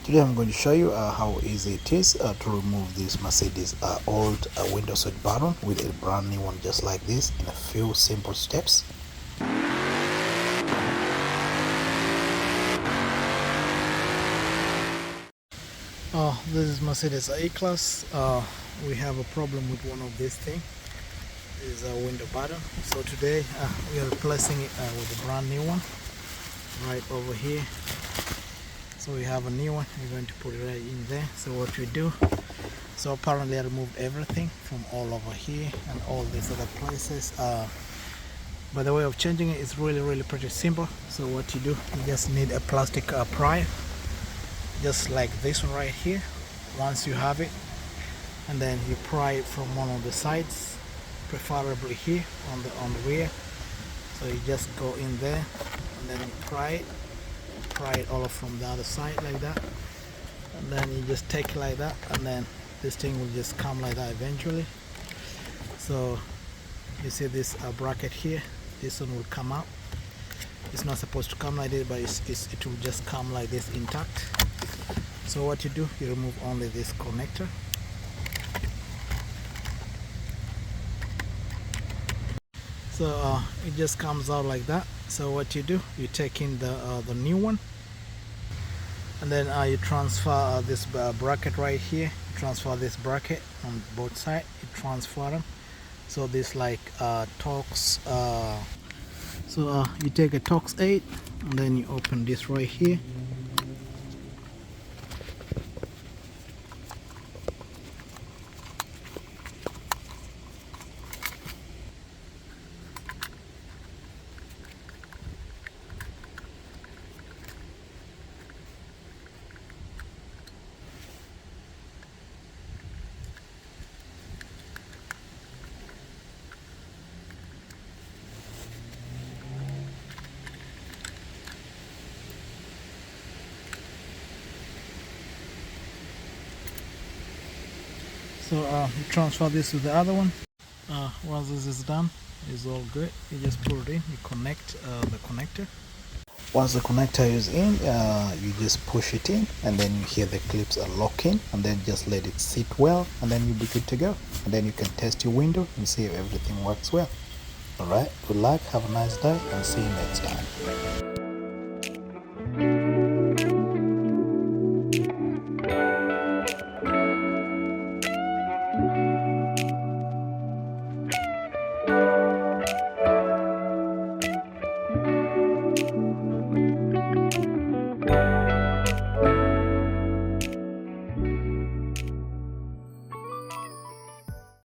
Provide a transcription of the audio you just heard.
Today I'm going to show you how easy it is to remove this Mercedes old window switch button with a brand new one just like this in a few simple steps. This is Mercedes A-Class. We have a problem with one of these things. This is a window button. So today we are replacing it with a brand new one right over here. So we have a new one, we're going to put it right in there. So what we do, so apparently I removed everything from all over here and all these other places. But the way of changing it is really pretty simple. So what you do, you just need a plastic pry, just like this one right here. Once you have it, and then you pry it from one of the sides, preferably here on the rear. So you just go in there and then you pry it all up from the other side like that, and then you just take it like that, and then this thing will just come like that eventually. So you see this bracket here, this one will come out. It's not supposed to come like this, but it will just come like this intact. So what you do, you remove only this connector. So it just comes out like that. So what you do, you take in the new one, and then you transfer this bracket right here. Transfer this bracket on both sides. You transfer them. So this like Torx. So you take a Torx 8, and then you open this right here. So you transfer this to the other one. Once this is done, it's all good. You just put it in, you connect the connector. Once the connector is in, you just push it in, and then you hear the clips are locking, and then just let it sit well, and then you'll be good to go. And then you can test your window and see if everything works well. Alright, good luck, have a nice day, and see you next time.